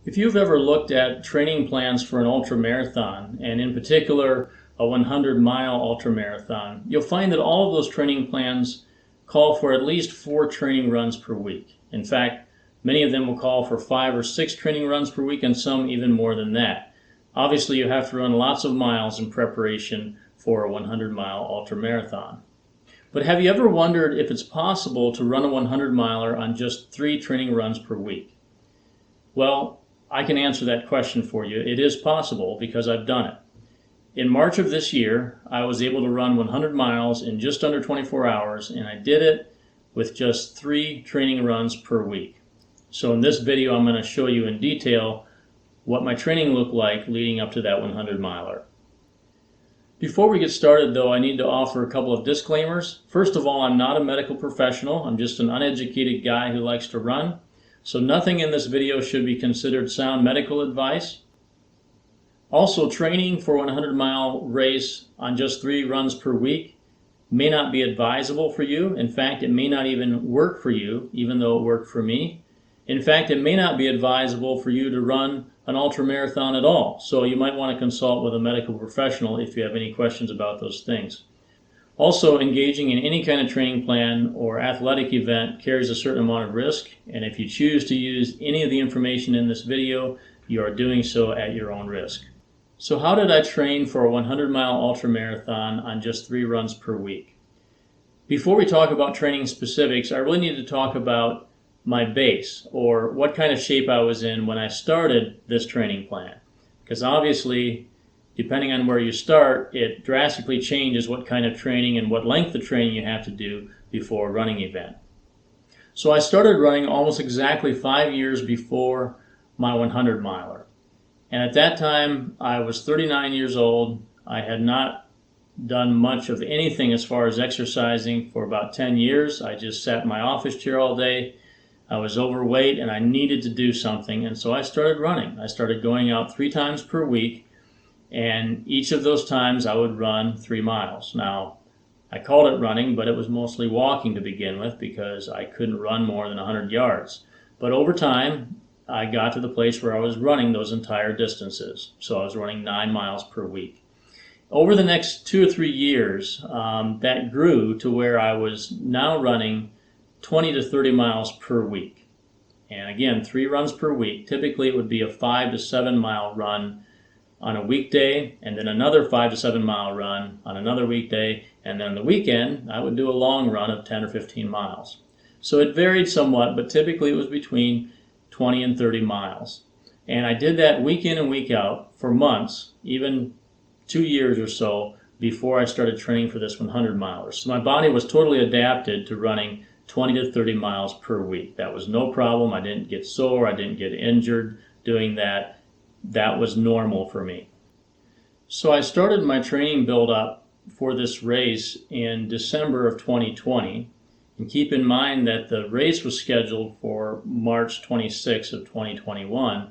If you've ever looked at training plans for an ultramarathon, and in particular a 100-mile ultramarathon, you'll find that all of those training plans call for at least 4 training runs per week. In fact, many of them will call for 5 or 6 training runs per week, and some even more than that. Obviously, you have to run lots of miles in preparation for a 100-mile ultramarathon. But have you ever wondered if it's possible to run a 100-miler on just 3 training runs per week? Well, I can answer that question for you. It is possible because I've done it. In March of this year, I was able to run 100 miles in just under 24 hours, and I did it with just 3 training runs per week. So in this video, I'm going to show you in detail what my training looked like leading up to that 100-miler. Before we get started, though, I need to offer a couple of disclaimers. First of all, I'm not a medical professional. I'm just an uneducated guy who likes to run. So nothing in this video should be considered sound medical advice. Also, training for a 100-mile race on just 3 runs per week may not be advisable for you. In fact, it may not even work for you, even though it worked for me. In fact, it may not be advisable for you to run an ultramarathon at all. So you might want to consult with a medical professional if you have any questions about those things. Also, engaging in any kind of training plan or athletic event carries a certain amount of risk, and if you choose to use any of the information in this video, you are doing so at your own risk. So how did I train for a 100-mile ultramarathon on just 3 runs per week? Before we talk about training specifics, I really need to talk about my base, or what kind of shape I was in when I started this training plan. Because obviously, depending on where you start, it drastically changes what kind of training and what length of training you have to do before a running event. So I started running almost exactly 5 years before my 100-miler. And at that time, I was 39 years old. I had not done much of anything as far as exercising for about 10 years. I just sat in my office chair all day. I was overweight and I needed to do something, and so I started running. I started going out 3 times per week, and each of those times I would run 3 miles. Now, I called it running, but it was mostly walking to begin with because I couldn't run more than 100 yards. But over time, I got to the place where I was running those entire distances. So I was running 9 miles per week. Over the next 2 or 3 years, that grew to where I was now running 20 to 30 miles per week. And again, 3 runs per week. Typically, it would be a 5 to 7 mile run on a weekday, and then another 5 to 7 mile run on another weekday, and then on the weekend, I would do a long run of 10 or 15 miles. So it varied somewhat, but typically it was between 20 and 30 miles. And I did that week in and week out for months, even 2 years or so, before I started training for this 100-miler. So my body was totally adapted to running 20 to 30 miles per week. That was no problem. I didn't get sore. I didn't get injured doing that. That was normal for me. So I started my training build-up for this race in December of 2020. And keep in mind that the race was scheduled for March 26th of 2021.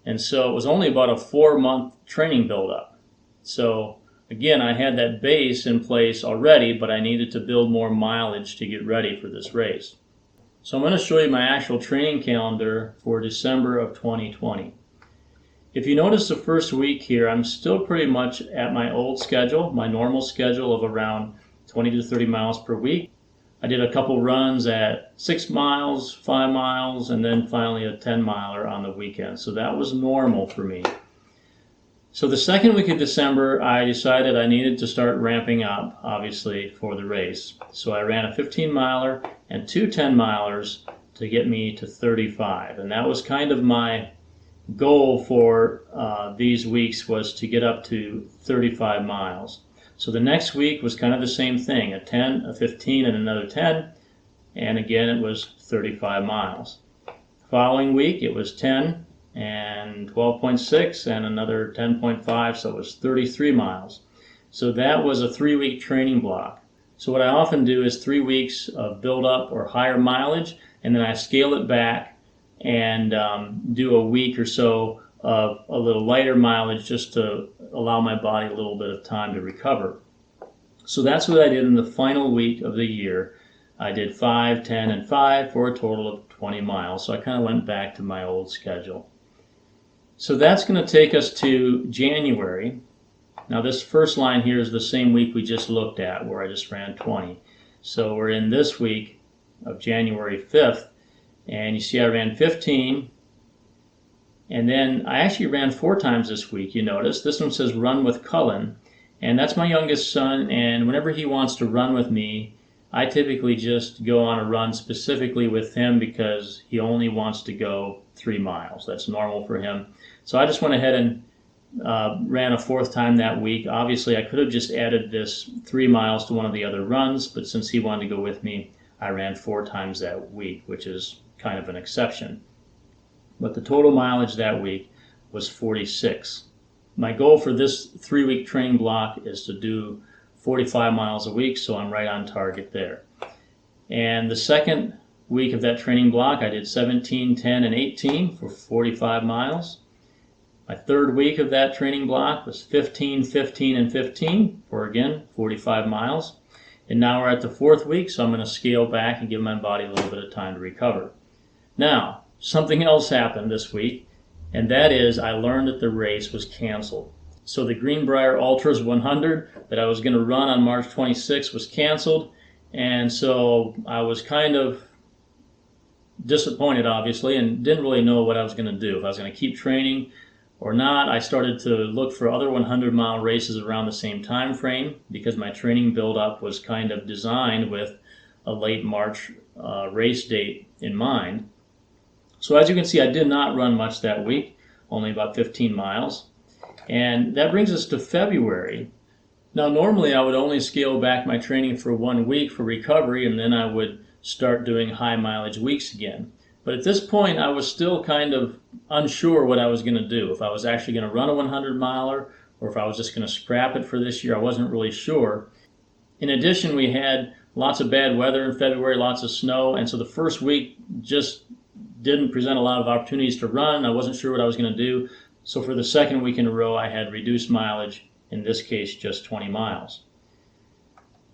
And so it was only about a 4-month training build-up. So again, I had that base in place already, but I needed to build more mileage to get ready for this race. So I'm going to show you my actual training calendar for December of 2020. If you notice the first week here, I'm still pretty much at my old schedule, my normal schedule of around 20 to 30 miles per week. I did a couple runs at 6 miles, 5 miles, and then finally a 10-miler on the weekend. So that was normal for me. So the second week of December, I decided I needed to start ramping up, obviously, for the race. So I ran a 15-miler and 2 10-milers to get me to 35. And that was kind of my goal for these weeks, was to get up to 35 miles. So the next week was kind of the same thing, a 10, a 15, and another 10. And again, it was 35 miles. The following week, it was 10 and 12.6 and another 10.5, so it was 33 miles. So that was a 3-week training block. So what I often do is 3 weeks of build-up or higher mileage, and then I scale it back and do a week or so of a little lighter mileage just to allow my body a little bit of time to recover. So that's what I did in the final week of the year. I did 5, 10, and 5 for a total of 20 miles. So I kind of went back to my old schedule. So that's going to take us to January. Now this first line here is the same week we just looked at where I just ran 20. So we're in this week of January 5th, and you see I ran 15, and then I actually ran 4 times this week. You notice this one says run with Cullen, and that's my youngest son, and whenever he wants to run with me, I typically just go on a run specifically with him because he only wants to go 3 miles. That's normal for him. So I just went ahead and ran a 4th time that week. Obviously, I could have just added this 3 miles to one of the other runs, but since he wanted to go with me, I ran 4 times that week, which is kind of an exception. But the total mileage that week was 46. My goal for this 3-week training block is to do 45 miles a week, so I'm right on target there. And the second week of that training block, I did 17, 10, and 18 for 45 miles. My third week of that training block was 15, 15, and 15 for, again, 45 miles. And now we're at the 4th week, so I'm going to scale back and give my body a little bit of time to recover. Now, something else happened this week, and that is I learned that the race was canceled. So the Greenbrier Ultras 100 that I was going to run on March 26th was canceled, and so I was kind of disappointed, obviously, and didn't really know what I was going to do. If I was going to keep training or not. I started to look for other 100-mile races around the same time frame because my training build-up was kind of designed with a late March race date in mind. So as you can see, I did not run much that week, only about 15 miles. And that brings us to February. Now normally I would only scale back my training for 1 week for recovery, and then I would start doing high mileage weeks again. But at this point I was still kind of unsure what I was going to do. If I was actually going to run a 100-miler or if I was just going to scrap it for this year, I wasn't really sure. In addition, we had lots of bad weather in February, lots of snow, and so the first week just didn't present a lot of opportunities to run. I wasn't sure what I was going to do. So for the second week in a row, I had reduced mileage, in this case just 20 miles.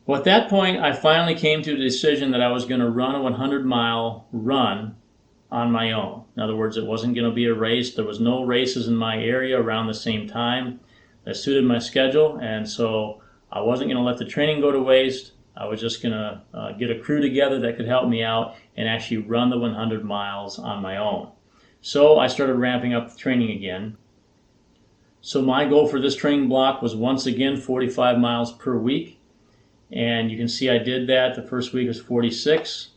Well, at that point, I finally came to the decision that I was going to run a 100-mile run on my own. In other words, it wasn't going to be a race. There was no races in my area around the same time that suited my schedule, and so I wasn't going to let the training go to waste. I was just going to get a crew together that could help me out and actually run the 100 miles on my own. So I started ramping up the training again. So my goal for this training block was once again 45 miles per week, and you can see I did that. The first week was 46.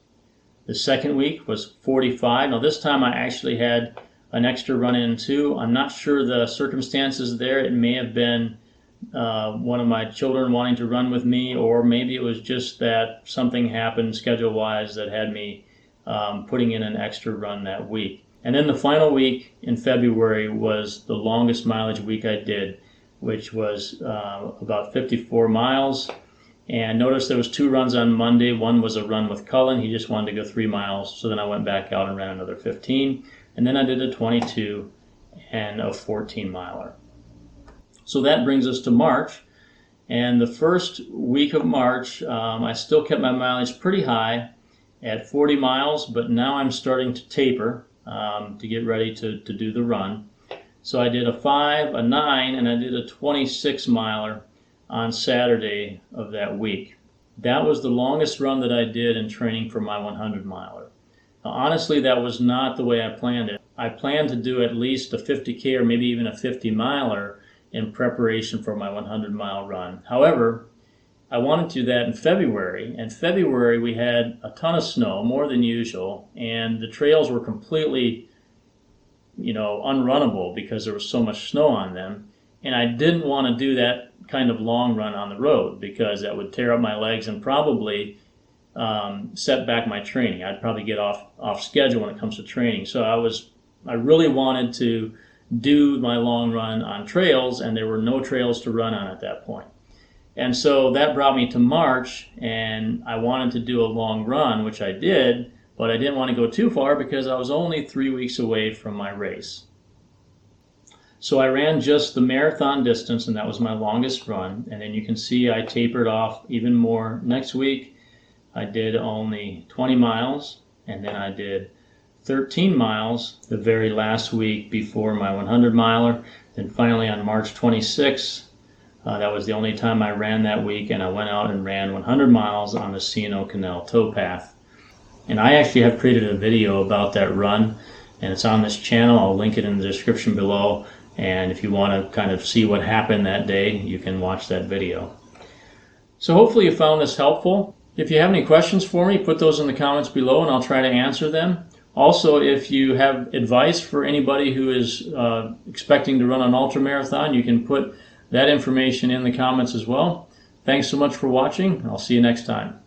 The second week was 45. Now this time I actually had an extra run in too. I'm not sure the circumstances there. It may have been one of my children wanting to run with me, or maybe it was just that something happened schedule-wise that had me putting in an extra run that week. And then the final week in February was the longest mileage week I did, which was about 54 miles. And notice there was 2 runs on Monday. One was a run with Cullen. He just wanted to go 3 miles. So then I went back out and ran another 15. And then I did a 22 and a 14-miler. So that brings us to March. And the first week of March, I still kept my mileage pretty high at 40 miles, but now I'm starting to taper to get ready to do the run. So I did a 5, a 9, and I did a 26-miler on Saturday of that week. That was the longest run that I did in training for my 100-miler. Now, honestly, that was not the way I planned it. I planned to do at least a 50K or maybe even a 50-miler in preparation for my 100-mile run. However, I wanted to do that in February. In February, we had a ton of snow, more than usual, and the trails were completely, unrunnable because there was so much snow on them. And I didn't want to do that kind of long run on the road because that would tear up my legs and probably set back my training. I'd probably get off schedule when it comes to training. So I really wanted to do my long run on trails, and there were no trails to run on at that point. And so that brought me to March, and I wanted to do a long run, which I did, but I didn't want to go too far because I was only 3 weeks away from my race. So I ran just the marathon distance, and that was my longest run. And then you can see I tapered off even more. Next week, I did only 20 miles, and then I did 13 miles the very last week before my 100 miler. Then finally on March 26th, that was the only time I ran that week, and I went out and ran 100 miles on the C&O Canal towpath. And I actually have created a video about that run, and it's on this channel. I'll link it in the description below, and if you want to kind of see what happened that day, you can watch that video. So hopefully you found this helpful. If you have any questions for me, put those in the comments below and I'll try to answer them. Also, if you have advice for anybody who is expecting to run an ultramarathon, you can put that information in the comments as well. Thanks so much for watching. I'll see you next time.